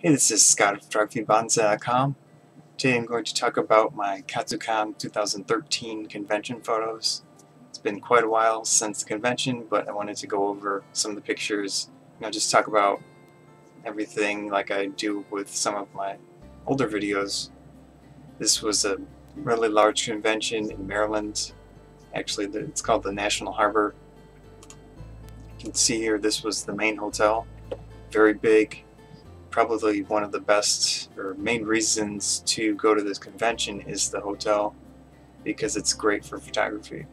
Hey, this is Scott of photographybotanza.com. Today I'm going to talk about my Katsucon 2013 convention photos. It's been quite a while since the convention, but I wanted to go over some of the pictures and just talk about everything like I do with some of my older videos. This was a really large convention in Maryland. Actually, it's called the National Harbor. You can see here this was the main hotel. Very big. Probably one of the best or main reasons to go to this convention is the hotel, because it's great for photography.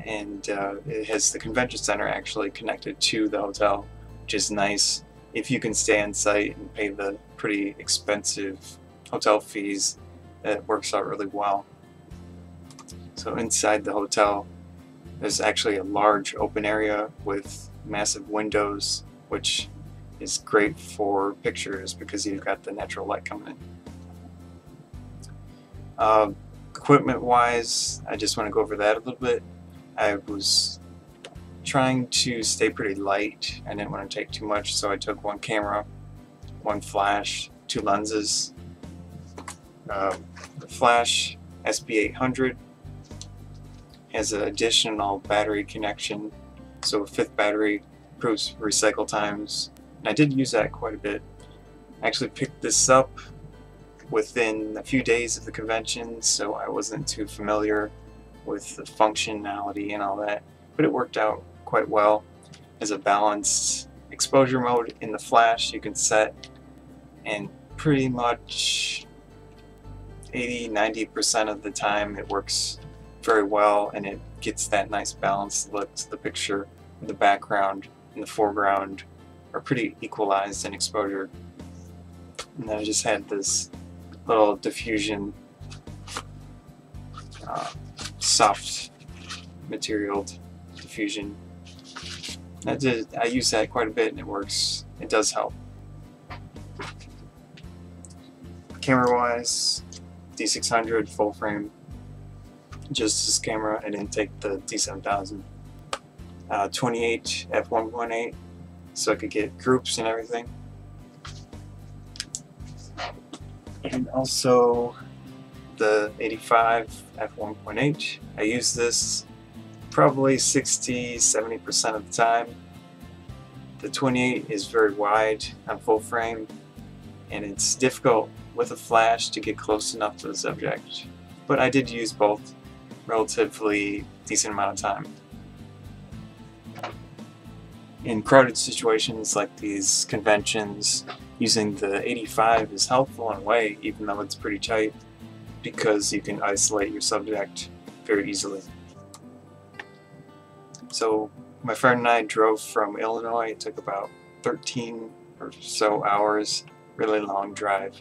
And it has the convention center actually connected to the hotel, which is nice. If you can stay on site and pay the pretty expensive hotel fees, that works out really well. So inside the hotel there's actually a large open area with massive windows, which is great for pictures because you've got the natural light coming in. Equipment wise, I just want to go over that a little bit. I was trying to stay pretty light. I didn't want to take too much, so I took one camera, one flash, two lenses. The flash SB800 has an additional battery connection, so a fifth battery improves recycle times. And I did use that quite a bit. I actually picked this up within a few days of the convention, so I wasn't too familiar with the functionality and all that, but it worked out quite well. As a balanced exposure mode in the flash you can set, and pretty much 80–90% of the time it works very well, and it gets that nice balanced look to the picture. The background and the foreground are pretty equalized in exposure. And then I just had this little diffusion soft materialed diffusion. I use that quite a bit and it works. It does help. Camera wise, D600 full frame. Just this camera. I didn't take the D7000. 28 f1.8, so I could get groups and everything. And also the 85 f1.8. I use this probably 60–70% of the time. The 28 is very wide on full frame, and it's difficult with a flash to get close enough to the subject. But I did use both relatively decent amount of time. In crowded situations like these conventions, using the 85 is helpful in a way, even though it's pretty tight, because you can isolate your subject very easily. So my friend and I drove from Illinois. It took about 13 or so hours, really long drive.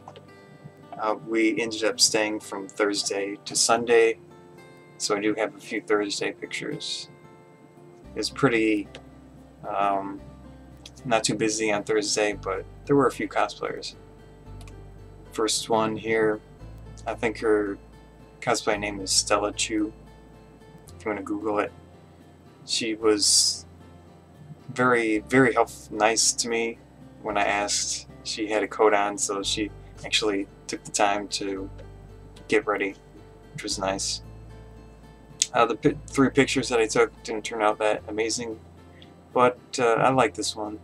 We ended up staying from Thursday to Sunday, so I do have a few Thursday pictures. It's pretty not too busy on Thursday, but there were a few cosplayers. First one here, I think her cosplay name is Stella Chu, if you want to Google it. She was very helpful, nice to me when I asked. She had a coat on, so she actually took the time to get ready, which was nice. The three pictures that I took didn't turn out that amazing, but I like this one.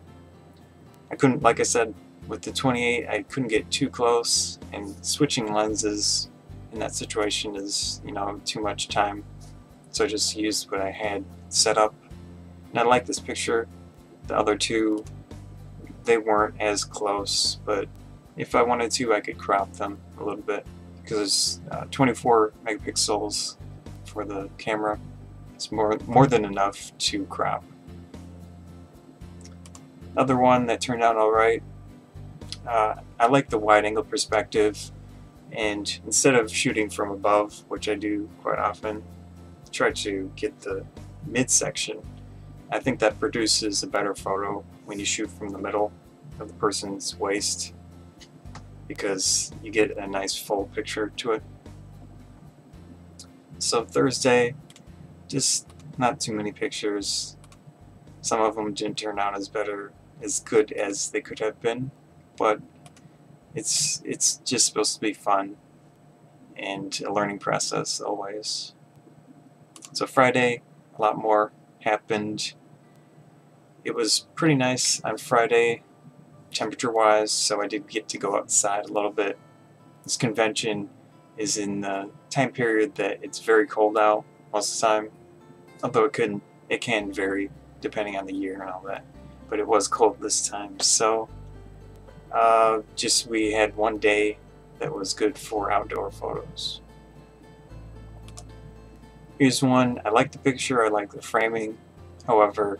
I couldn't, like I said, with the 28 I couldn't get too close, and switching lenses in that situation is, too much time, so I just used what I had set up. And I like this picture. The other two, they weren't as close, but if I wanted to I could crop them a little bit, because 24 megapixels for the camera is more than enough to crop. Another one that turned out alright, I like the wide angle perspective, and instead of shooting from above, which I do quite often, try to get the midsection. I think that produces a better photo when you shoot from the middle of the person's waist, because you get a nice full picture to it. So Thursday, just not too many pictures. Some of them didn't turn out as good as they could have been. but it's just supposed to be fun and a learning process always. So Friday, a lot more happened. It was pretty nice on Friday, temperature-wise, so I did get to go outside a little bit. This convention is in the time period that it's very cold out most of the time, although it can vary depending on the year and all that. But it was cold this time, so we had one day that was good for outdoor photos. Here's one. I like the picture, I like the framing. However,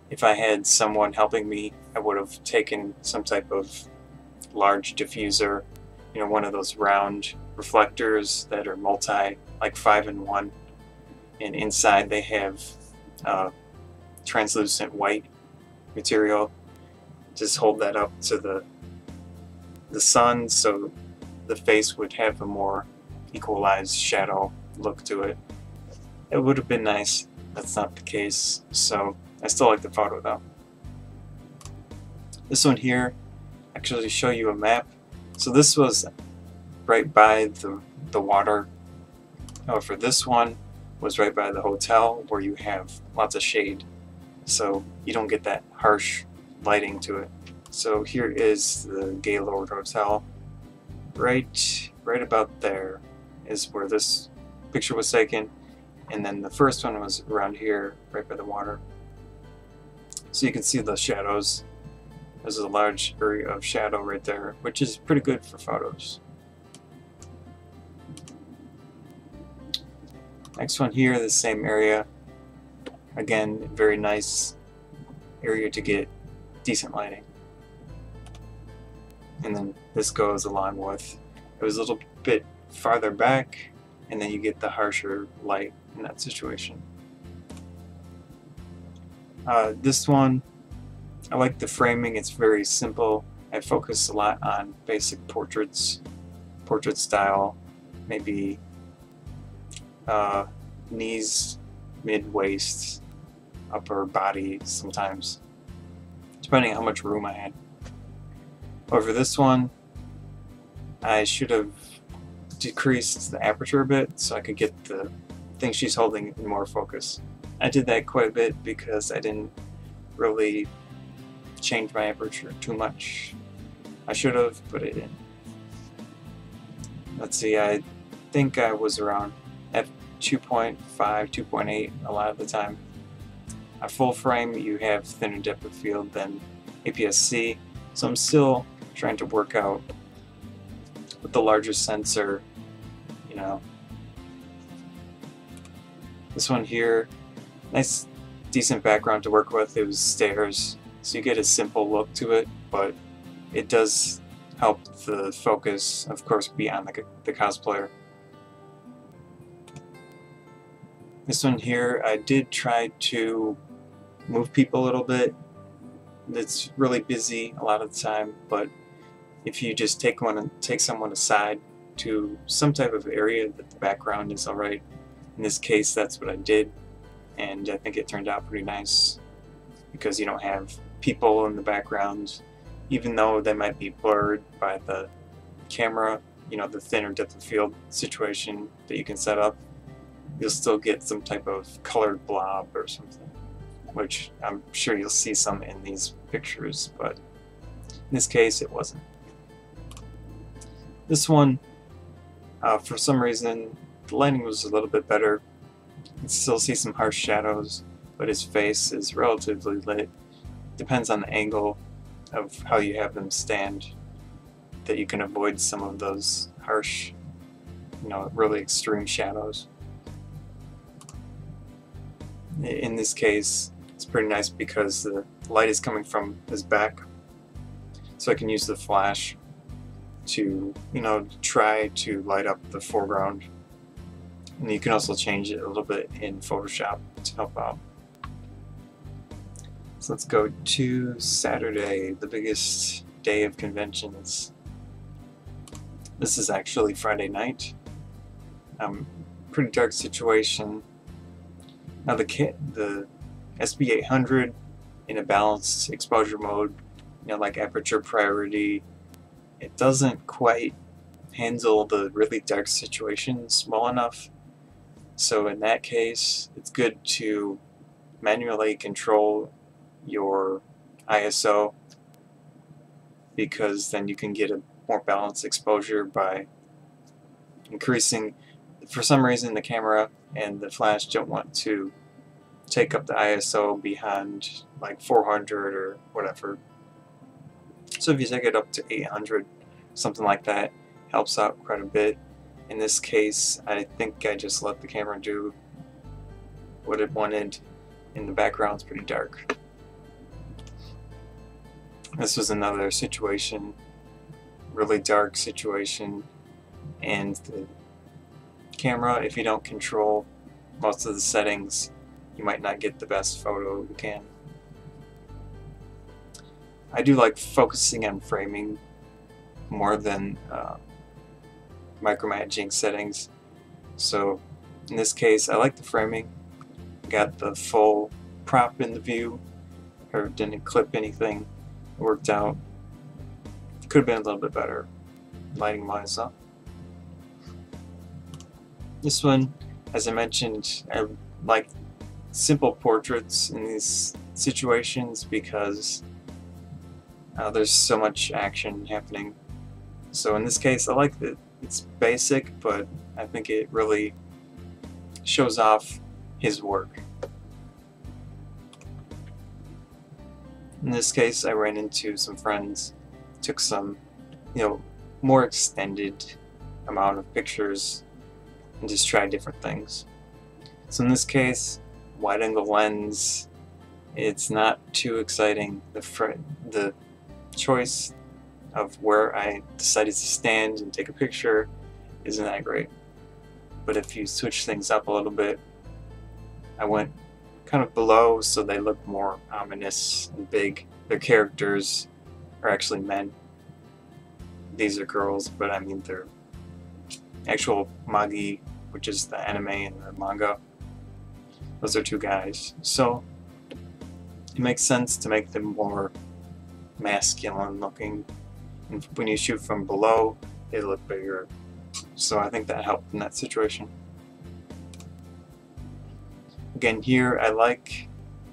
if I had someone helping me, I would have taken some type of large diffuser, you know, one of those round reflectors that are multi, like 5-in-1, and inside they have translucent white material. Just hold that up to the sun so the face would have a more equalized shadow look to it. It would have been nice. That's not the case, so I still like the photo though. This one here, actually show you a map. So this was right by the water. However, this one was right by the hotel where you have lots of shade, so you don't get that harsh lighting to it. So here is the Gaylord Hotel. Right about there is where this picture was taken, and then the first one was around here, right by the water. So you can see the shadows. There's a large area of shadow right there, which is pretty good for photos. Next one here, the same area. Again, very nice area to get decent lighting. And then this goes along with, it was a little bit farther back, and then you get the harsher light in that situation. This one, I like the framing. It's very simple. I focus a lot on basic portraits, portrait style, maybe knees, mid-waist, upper body sometimes, depending on how much room I had. Over this one, I should have decreased the aperture a bit so I could get the thing she's holding in more focus. I did that quite a bit because I didn't really change my aperture too much. I should have, but I didn't. Let's see, I think I was around f2.5, 2.8 a lot of the time. At full frame, you have thinner depth of field than APS-C, so I'm still trying to work out with the larger sensor, you know. This one here, nice decent background to work with. It was stairs, so you get a simple look to it, but it does help the focus, of course, be on the cosplayer. This one here, I did try to move people a little bit. It's really busy a lot of the time, but if you just take someone aside to some type of area that the background is alright. In this case, that's what I did, and I think it turned out pretty nice because you don't have people in the background, even though they might be blurred by the camera, you know, the thinner depth of field situation that you can set up. You'll still get some type of colored blob or something, which I'm sure you'll see some in these pictures, but in this case it wasn't. This one, for some reason, the lighting was a little bit better. You can still see some harsh shadows, but his face is relatively lit. Depends on the angle of how you have them stand, that you can avoid some of those harsh, you know, really extreme shadows. In this case, it's pretty nice because the light is coming from his back, so I can use the flash to, you know, try to light up the foreground. And you can also change it a little bit in Photoshop to help out. So let's go to Saturday, the biggest day of conventions. This is actually Friday night. Pretty dark situation. Now the SB800 in a balanced exposure mode, you know, like aperture priority, it doesn't quite handle the really dark situations well enough. So in that case, it's good to manually control your ISO, because then you can get a more balanced exposure by increasing. For some reason the camera and the flash don't want to take up the ISO beyond like 400 or whatever. So if you take it up to 800, something like that, helps out quite a bit. In this case, I think I just let the camera do what it wanted, and the background's pretty dark. This was another situation, really dark situation, and the camera, if you don't control most of the settings, you might not get the best photo you can. I do like focusing on framing more than micromanaging settings. So in this case, I like the framing. Got the full prop in the view, or didn't clip anything. It worked out. Could have been a little bit better lighting wise though. This one, as I mentioned, I like simple portraits in these situations because there's so much action happening. So in this case, I like that it's basic, but I think it really shows off his work. In this case, I ran into some friends, took some, more extended amount of pictures, and just tried different things. So in this case, wide-angle lens, it's not too exciting. The choice of where I decided to stand and take a picture isn't that great. But if you switch things up a little bit, I went kind of below so they look more ominous and big. Their characters are actually men. These are girls, but I mean they're actual magi, which is the anime and the manga. Those are two guys. So it makes sense to make them more masculine looking. And when you shoot from below, they look bigger. So I think that helped in that situation. Again, here I like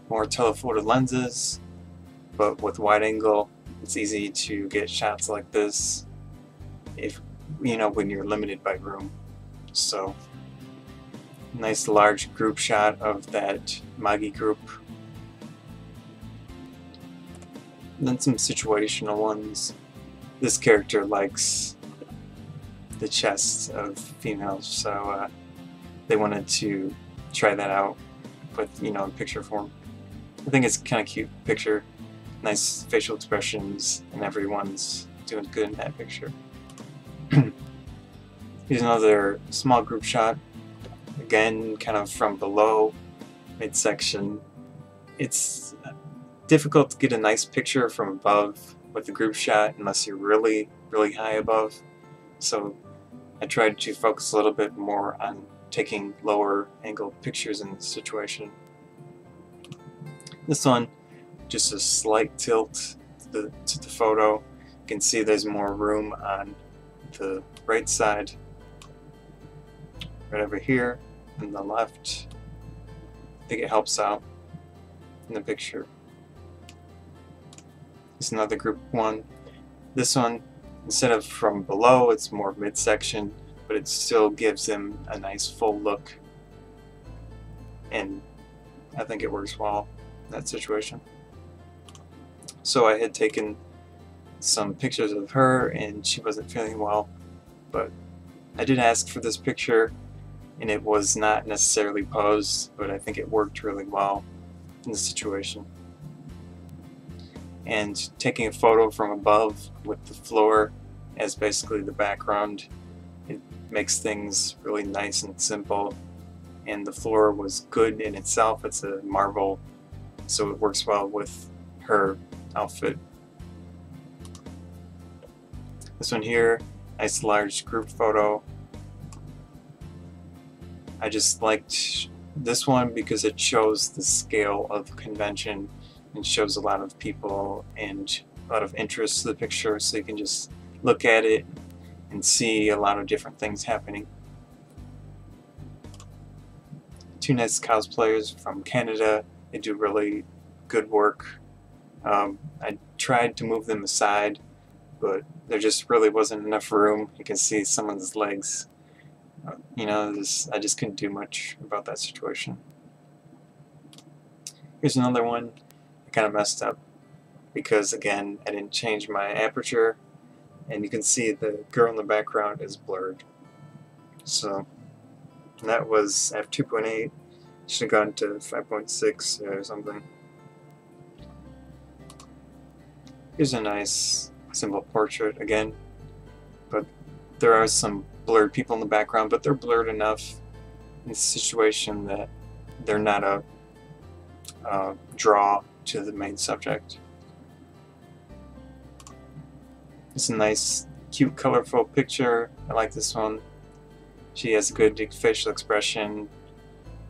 more telephoto lenses, but with wide angle, it's easy to get shots like this if when you're limited by room. So nice large group shot of that magi group. And then some situational ones. This character likes the chests of females, so they wanted to try that out with, in picture form. I think it's kind of cute picture, nice facial expressions, and everyone's doing good in that picture. Here's another small group shot, again kind of from below, midsection. It's difficult to get a nice picture from above with the group shot unless you're really, really high above. So I tried to focus a little bit more on taking lower angle pictures in this situation. This one, just a slight tilt to the photo. You can see there's more room on the right side, right over here, and the left. I think it helps out in the picture. It's another group one. This one, instead of from below, it's more midsection, but it still gives them a nice full look, and I think it works well in that situation. So I had taken some pictures of her and she wasn't feeling well, but I did ask for this picture and it was not necessarily posed, but I think it worked really well in the situation. And taking a photo from above with the floor as basically the background, it makes things really nice and simple. And the floor was good in itself. It's a marble, so it works well with her outfit. This one here, nice large group photo. I just liked this one because it shows the scale of the convention and shows a lot of people and a lot of interest to the picture, so you can just look at it and see a lot of different things happening. Two nice cosplayers from Canada. They do really good work. I tried to move them aside, but there just really wasn't enough room. You can see someone's legs. You know, I just couldn't do much about that situation. Here's another one. I kind of messed up because, again, I didn't change my aperture, and you can see the girl in the background is blurred. So that was at 2.8. Should have gone to 5.6 or something. Here's a nice simple portrait again, but there are some blurred people in the background, but they're blurred enough in the situation that they're not a draw to the main subject. It's a nice, cute, colorful picture. I like this one. She has a good facial expression,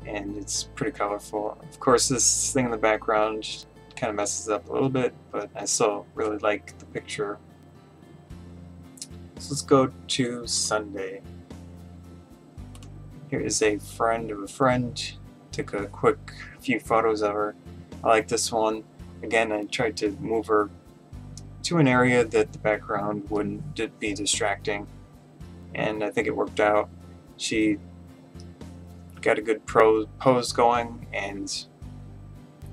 and it's pretty colorful. Of course, this thing in the background kind of messes up a little bit, but I still really like the picture. So let's go to Sunday. Here is a friend of a friend. Took a quick few photos of her. I like this one. Again, I tried to move her to an area that the background wouldn't be distracting, and I think it worked out. She got a good pose going, and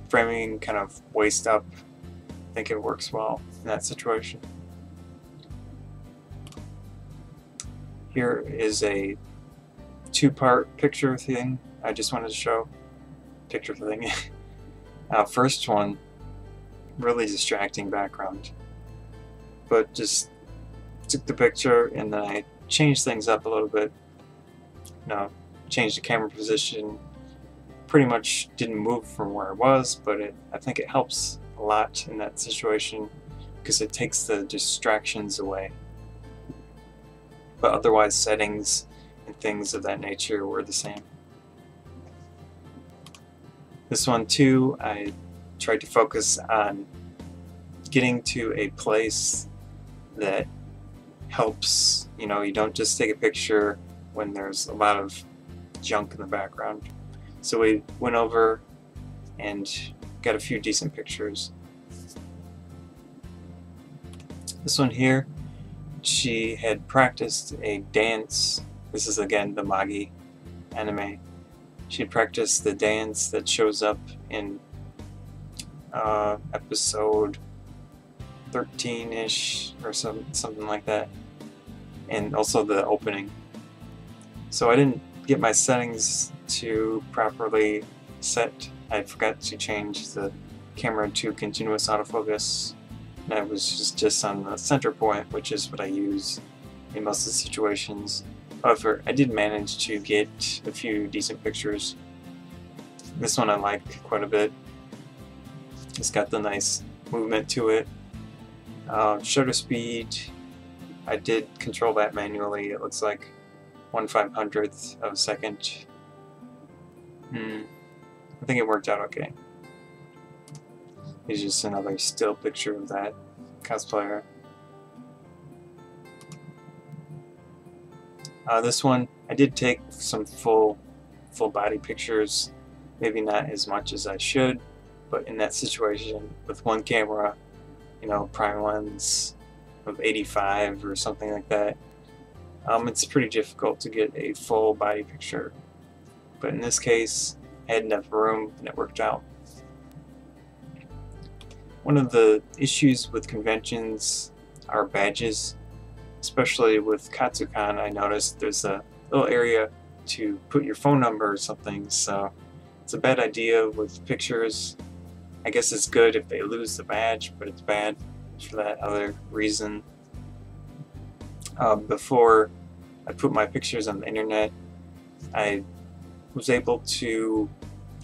framing kind of waist up. I think it works well in that situation. Here is a two-part picture thing I just wanted to show. Picture thing. First one, really distracting background, but just took the picture and then I changed things up a little bit. Changed the camera position. Pretty much didn't move from where I was, but I think it helps a lot in that situation because it takes the distractions away. But otherwise, settings and things of that nature were the same. This one too, I tried to focus on getting to a place that helps. You know, you don't just take a picture when there's a lot of junk in the background. So we went over and got a few decent pictures. This one here, she had practiced a dance. This is again the Magi anime. She had practiced the dance that shows up in episode 13-ish or something like that, and also the opening. So I didn't get my settings to properly set. I forgot to change the camera to continuous autofocus, and I was just on the center point, which is what I use in most of the situations. However, I did manage to get a few decent pictures. This one I like quite a bit. It's got the nice movement to it. Shutter speed, I did control that manually. It looks like 1/500th of a second. I think it worked out okay. Here's just another still picture of that cosplayer. This one, I did take some full body pictures, maybe not as much as I should, but in that situation with one camera, you know, prime lens of 85 or something like that, it's pretty difficult to get a full body picture. But in this case, I had enough room and it worked out. One of the issues with conventions are badges. Especially with Katsucon, I noticed there's a little area to put your phone number or something, so it's a bad idea with pictures. I guess it's good if they lose the badge, but it's bad for that other reason. Before I put my pictures on the internet, I was able to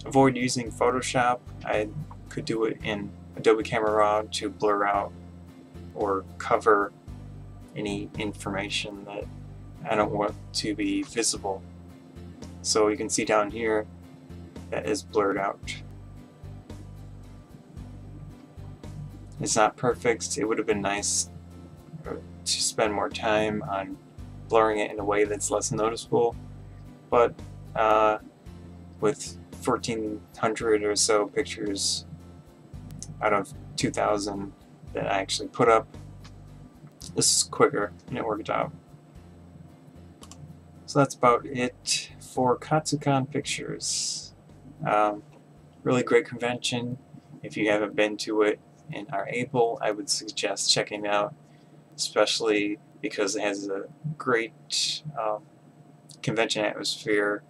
avoid using Photoshop. I could do it in Adobe Camera Raw to blur out or cover any information that I don't want to be visible. So you can see down here that is blurred out. It's not perfect. It would have been nice to spend more time on blurring it in a way that's less noticeable, but with 1,400 or so pictures out of 2,000 that I actually put up, this is quicker and it worked out. So that's about it for Katsucon pictures. Really great convention. If you haven't been to it and are able, I would suggest checking it out, especially because it has a great convention atmosphere,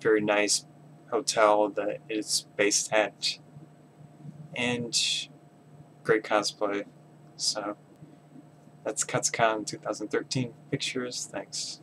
very nice hotel that it's based at, and great cosplay. So that's Katsucon 2013 pictures. Thanks.